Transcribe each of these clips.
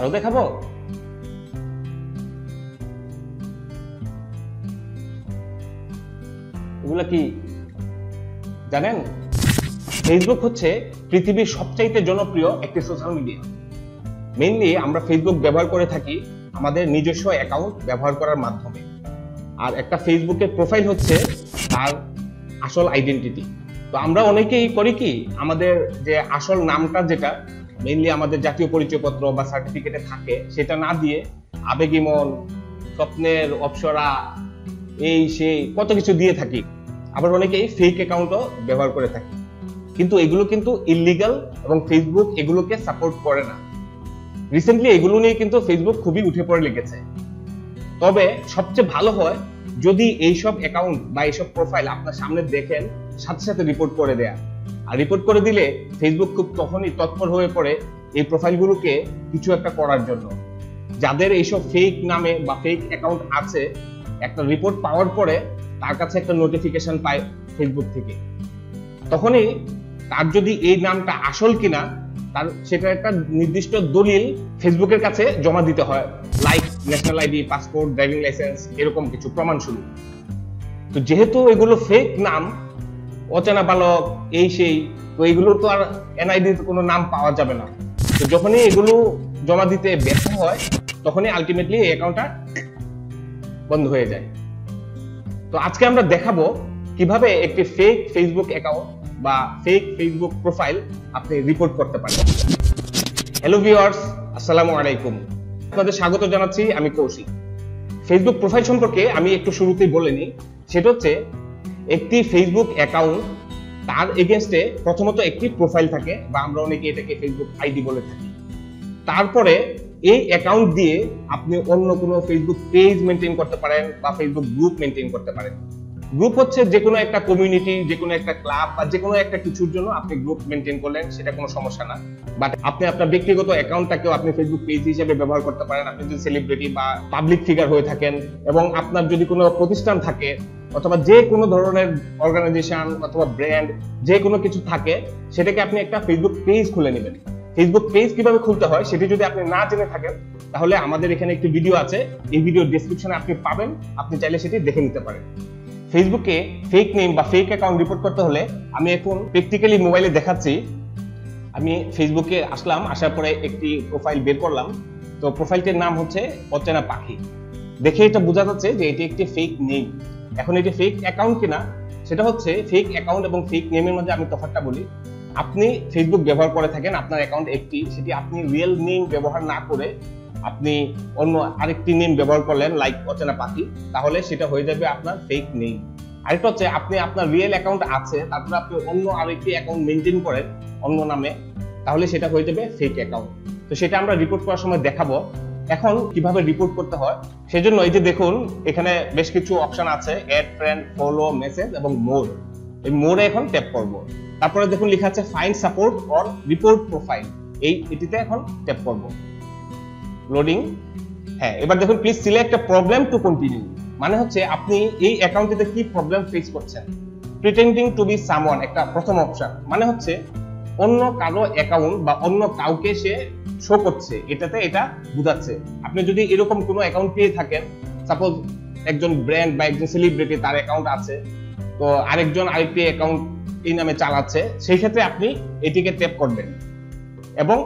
আরো দেখাবো? এগুলা কি জানেন? ফেসবুক হচ্ছে পৃথিবীর সবচাইতে জনপ্রিয় একটি সোশ্যাল মিডিয়া। মেইনলি আমরা ফেসবুক ব্যবহার করে থাকি আমাদের নিজস্ব অ্যাকাউন্ট ব্যবহার করার মাধ্যমে। আর একটা ফেসবুকের প্রোফাইল হচ্ছে তার আসল আইডেন্টিটি। তো আমরা অনেকেই করি কি, আমাদের যে আসল নামটা যেটা মেইনলি আমাদের জাতীয় পরিচয়পত্র বা সার্টিফিকেটে থাকে সেটা না দিয়ে আবেগিমন, স্বপ্নের অপ্সরা, এই সেই কত কিছু দিয়ে থাকি। আবার অনেকেই ফেক অ্যাকাউন্টও ব্যবহার করে থাকি, কিন্তু এগুলো কিন্তু ইললিগাল এবং ফেসবুক এগুলোকে সাপোর্ট করে না। রিসেন্টলি এগুলো নিয়ে কিন্তু ফেসবুক খুবই উঠে পড়ে লেগেছে। তবে সবচেয়ে ভালো হয় যদি এইসব অ্যাকাউন্ট বা এইসব প্রোফাইল আপনার সামনে দেখেন সাথে সাথে রিপোর্ট করে দেয়া। আর রিপোর্ট করে দিলে ফেসবুক খুব তখনই তৎপর হয়ে পড়ে এই প্রোফাইলগুলোকে কিছু একটা করার জন্য। যাদের এইসব ফেক নামে বা ফেক অ্যাকাউন্ট আছে, একটা রিপোর্ট পাওয়ার পরে তার কাছে একটা নোটিফিকেশন পায় ফেসবুক থেকে। তখনই তার যদি এই নামটা আসল কিনা তার সেটা একটা নির্দিষ্ট দলিল ফেসবুকের কাছে জমা দিতে হয়, like national ID, passport, driving licence, এরকম কিছু প্রমাণস্বরূপ। তো যেহেতু এগুলো ফেক নাম, অচেনা বালক, এই সেই, তো এগুলো তো আর এনআইডিতে কোনো নাম পাওয়া যাবে না। তো যখনই এগুলো জমা দিতে ব্যর্থ হয় তখনই আলটিমেটলি এই অ্যাকাউন্টটা বন্ধ হয়ে যায়। তো আজকে আমরা দেখাবো কিভাবে একটি ফেক ফেসবুক অ্যাকাউন্ট বা ফেক ফেসবুক প্রোফাইল আপনি রিপোর্ট করতে পারেন। হ্যালো ভিউয়ার্স, আসসালামু আলাইকুম। আপনাদের স্বাগত জানাচ্ছি, আমি কৌশিক। ফেসবুক প্রোফাইল সম্পর্কে আমি একটু শুরুতেই বলে নিই। সেটা হচ্ছে একটি ফেসবুক অ্যাকাউন্ট, তার এগেইনস্টে প্রথমত একটি প্রোফাইল থাকে বা আমরা অনেকে এটাকে ফেসবুক আইডি বলে থাকি। তারপরে এই অ্যাকাউন্ট দিয়ে আপনি অন্য কোনো ফেসবুক পেজ মেনটেন করতে পারেন বা ফেসবুক গ্রুপ মেনটেন করতে পারেন। গ্রুপ হচ্ছে যে কোনো একটা কমিউনিটি, যে কোনো একটা ক্লাব বা যে কোনো একটা কিছুর জন্য আপনি গ্রুপ মেনটেন করলেন, সেটা কোনো সমস্যা না। বাট আপনি আপনার ব্যক্তিগত অ্যাকাউন্টটাকেও আপনি ফেসবুক পেজ হিসেবে ব্যবহার করতে পারেন। আপনি যদি সেলিব্রিটি বা পাবলিক ফিগার হয়ে থাকেন এবং আপনার যদি কোনো প্রতিষ্ঠান থাকে অথবা যে কোনো ধরনের অর্গানাইজেশন অথবা ব্র্যান্ড যে কোনো কিছু থাকে, সেটাকে আপনি একটা ফেসবুক পেজ খুলে নেবেন। ফেসবুক পেজ কিভাবে খুলতে হয় সেটি যদি আপনি না জেনে থাকেন তাহলে আমাদের এখানে একটি ভিডিও আছে, এই ভিডিও ডেসক্রিপশনে আপনি পাবেন, আপনি চাইলে সেটি দেখে নিতে পারেন। ফেসবুকে ফেক নেম বা ফেক অ্যাকাউন্ট রিপোর্ট করতে হলে আমি এখন প্র্যাকটিক্যালি মোবাইলে দেখাচ্ছি। আমি ফেসবুকে আসলাম, আসার পরে একটি প্রোফাইল বের করলাম। তো প্রোফাইলটির নাম হচ্ছে অচেনা পাখি। দেখে এটা বোঝা যাচ্ছে যে এটি একটি ফেক নেম। এখন এটি ফেক অ্যাকাউন্ট কিনা সেটা হচ্ছে, ফেক অ্যাকাউন্ট এবং ফেক নেমের মধ্যে আমি তফাৎটা বলি। আপনি ফেসবুক ব্যবহার করে থাকেন, আপনার অ্যাকাউন্ট একটি, সেটি আপনি রিয়েল নেম ব্যবহার না করে আপনি অন্য আরেকটি নেম ব্যবহার করলেন, লাইক অচেনা পাখি, তাহলে সেটা হয়ে যাবে আপনার ফেক নেম। আরেকটা হচ্ছে আপনি আপনার রিয়েল অ্যাকাউন্ট আছে, তারপরে আপনি অন্য আরেকটি অ্যাকাউন্ট মেনটেন করেন অন্য নামে, তাহলে সেটা হয়ে যাবে ফেক অ্যাকাউন্ট। তো সেটা আমরা রিপোর্ট করার সময় দেখাবো। এখন কিভাবে রিপোর্ট করতে হয় সেজন্য এই যে দেখুন এখানে বেশ কিছু অপশন আছে, অ্যাড ফ্রেন্ড, ফলো, মেসেজ এবং মোর। এই মোরে এখন ট্যাপ করব। তারপরে দেখুন লেখা আছে find support or report profile, এটিতে এখন ট্যাপ করব। লোডিং। হ্যাঁ, এবার দেখুন please select a problem to continue, মানে হচ্ছে আপনি এই অ্যাকাউন্টটিতে কি প্রবলেম ফেস করছেন। প্রিটেন্ডিং টু বি সামওয়ান একটা প্রথম অপশন, মানে হচ্ছে অন্য কারো অ্যাকাউন্ট বা অন্য কাউকে সে শো করছে, এটাতে এটা বোঝাচ্ছে। আপনি যদি এরকম কোনো অ্যাকাউন্ট পেয়ে থাকেন, সাপোজ একজন ব্র্যান্ড বা একজন সেলিব্রিটি তার অ্যাকাউন্ট আছে, তো আরেকজন আরেকটি অ্যাকাউন্ট এই নামে চালাচ্ছে, সেই ক্ষেত্রে আপনি এটিকে ট্যাপ করবেন এবং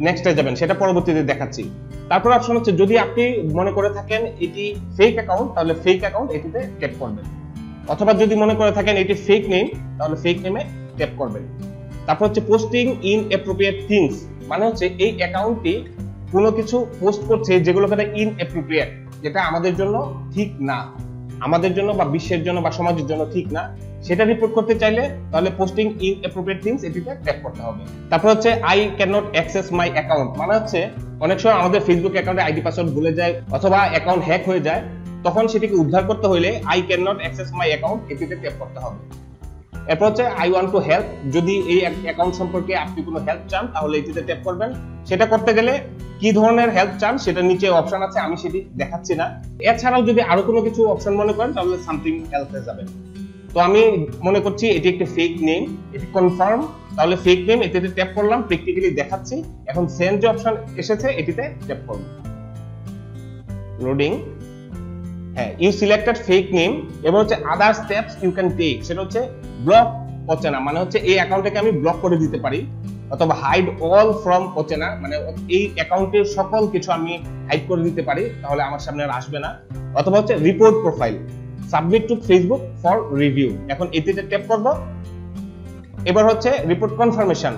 নেক্সটে যাবেন, সেটা পরবর্তীতে দেখাচ্ছি। তারপর অপশন হচ্ছে যদি আপনি মনে করে থাকেন এটি ফেক অ্যাকাউন্ট তাহলে ফেক অ্যাকাউন্ট, এটিতে ট্যাপ করবেন। অথবা যদি মনে করে থাকেন এটি ফেক নেম তাহলে ফেক নেমে ট্যাপ করবেন। তারপর হচ্ছে পোস্টিং ইন অ্যাপ্রোপ্রিয়েট থিংস, মানে হচ্ছে এই অ্যাকাউন্টটি কোনো কিছু পোস্ট করছে যেগুলো ইন অ্যাপ্রোপ্রিয়েট, যেটা আমাদের জন্য ঠিক না, আমাদের জন্য বা বিশ্বের জন্য বা সমাজের জন্য ঠিক না, সেটা রিপোর্ট করতে চাইলে তাহলে পোস্টিং ইন অ্যাপ্রোপ্রিয়েট থিংস এটিতে ট্যাপ করতে হবে। তারপর হচ্ছে I can not access my account, মানে হচ্ছে অনেক সময় আমাদের ফেসবুক অ্যাকাউন্টে আইডি পাসওয়ার্ড ভুলে যায় অথবা অ্যাকাউন্ট হ্যাক হয়ে যায়, তখন সেটিকে উদ্ধার করতে হলে I can not access my account এটিতে ট্যাপ করতে হবে। এরপর হচ্ছে আই ওয়ান্ট টু হেল্প, যদি এই অ্যাকাউন্ট সম্পর্কে আপনি কোনো হেল্প চান তাহলে এটিতে ট্যাপ করবেন। সেটা করতে গেলে কি ধরনের হেল্প চান সেটা নিচে অপশন আছে, আমি সেটি দেখাচ্ছি না। এছাড়াও যদি আরো কোনো কিছু অপশন মনে করেন তাহলে সামথিং এলসে যাবেন। তো আমি মনে করছি এটি একটি ফেক নেম, এটি কনফার্ম, তাহলে ফেক নেম এতে ট্যাপ করলাম, প্র্যাকটিক্যালি দেখাচ্ছি। এখন সেন্ড যে অপশন এসেছে এটিতে ট্যাপ করব। লোডিং, হ্যাঁ, ইউ সিলেক্টেড ফেক নেম। এবার হচ্ছে আদার স্টেপস ইউ ক্যান টেক, সেটা হচ্ছে ব্লক অচেনা, মানে হচ্ছে এই অ্যাকাউন্টটাকে আমি ব্লক করে দিতে পারি, অথবা হাইড অল ফ্রম অচেনা, মানে এই অ্যাকাউন্টের সকল কিছু আমি হাইড করে দিতে পারি, তাহলে আমার সামনে আর আসবে না। অথবা হচ্ছে report profile, submit to Facebook for review, এখন এটিতে ট্যাপ করব। এবার হচ্ছে report confirmation,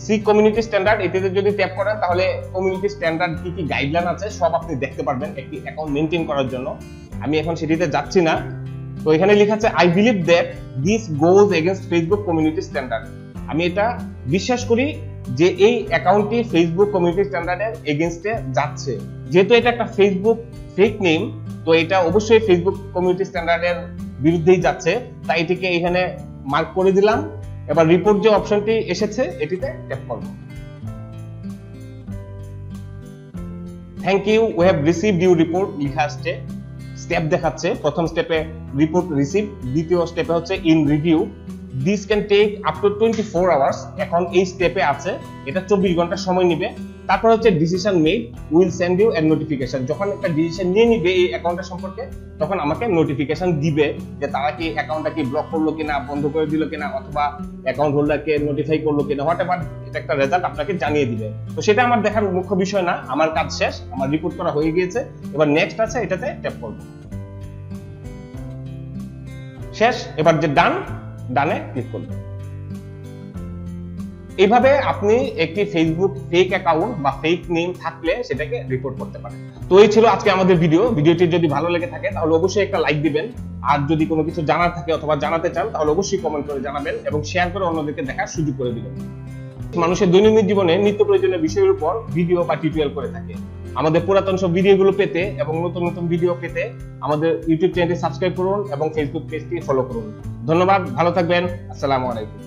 see community standard, এটিতে যদি ট্যাপ করেন তাহলে কমিউনিটি স্ট্যান্ডার্ড কি কি গাইডলাইন আছে সব আপনি দেখতে পারবেন একটি অ্যাকাউন্ট মেইনটেইন করার জন্য। আমি এখন সেটিতে যাচ্ছি না। তো এখানে লেখা আছে I believe that this goes against Facebook community standard. আমি এটা বিশ্বাস করি যে এই অ্যাকাউন্টটি ফেসবুক কমিউনিটি স্ট্যান্ডার্ডের এগেইনস্টে যাচ্ছে। যেহেতু এটা একটা ফেসবুক ফেক নেম, তো এটা অবশ্যই ফেসবুক কমিউনিটি স্ট্যান্ডার্ডের বিরুদ্ধেই যাচ্ছে, তাই এটিকে এখানে মার্ক করে দিলাম। এবার রিপোর্ট যে অপশনটি এসেছে এটিতে ট্যাপ করব। Thank you, we have received your report লেখা আসছে, স্টেপ দেখাচ্ছে। প্রথম স্টেপে রিপোর্ট রিসিভ, দ্বিতীয় স্টেপে হচ্ছে in review, this can take up to 24 hours. এখন এই স্টেপে আছে, এটা 24 ঘন্টা সময় নেবে। তারপর হচ্ছে decision made, will send you a notification. যখন একটা ডিসিশন নিয়ে নিবে এই অ্যাকাউন্টের সম্পর্কে, তখন আমাকে নোটিফিকেশন দিবে যে তারা কি অ্যাকাউন্টটা কি ব্লক করলো কিনা, বন্ধ করে দিল কিনা, অথবা অ্যাকাউন্ট হোল্ডারকে নোটিফাই করলো কিনা, হোয়াটএভার, এটা একটা রেজাল্ট আপনাকে জানিয়ে দিবে। তো সেটা আমার দেখার মুখ্য বিষয় না, আমার কাজ শেষ, আমার রিপোর্ট করা হয়ে গিয়েছে। এবার নেক্সট আছে, এটাতে ট্যাপ করব। শেষ, এবার যে ডানে ক্লিক করব। এইভাবে আপনি একটি ফেসবুক ফেক অ্যাকাউন্ট বা ফেক নেম থাকলে সেটাকে রিপোর্ট করতে পারেন। তো এই ছিল আজকে আমাদের ভিডিওটি যদি ভালো লেগে থাকে তাহলে অবশ্যই একটা লাইক দিবেন, আর যদি কোনো কিছু জানার থাকে অথবা জানাতে চান তাহলে অবশ্যই কমেন্ট করে জানাবেন এবং শেয়ার করে অন্যদেরকে দেখার সুযোগ করে দিবেন। মানুষের দৈনন্দিন জীবনে নিত্য প্রয়োজনীয় বিষয়ের উপর ভিডিও বা টিউটোরিয়াল করে থাকে। আমাদের পুরাতন সব ভিডিওগুলো পেতে এবং নতুন নতুন ভিডিও পেতে আমাদের ইউটিউব চ্যানেলটি সাবস্ক্রাইব করুন এবং ফেসবুক পেজটি ফলো করুন। ধন্যবাদ, ভালো থাকবেন, আসসালামু আলাইকুম।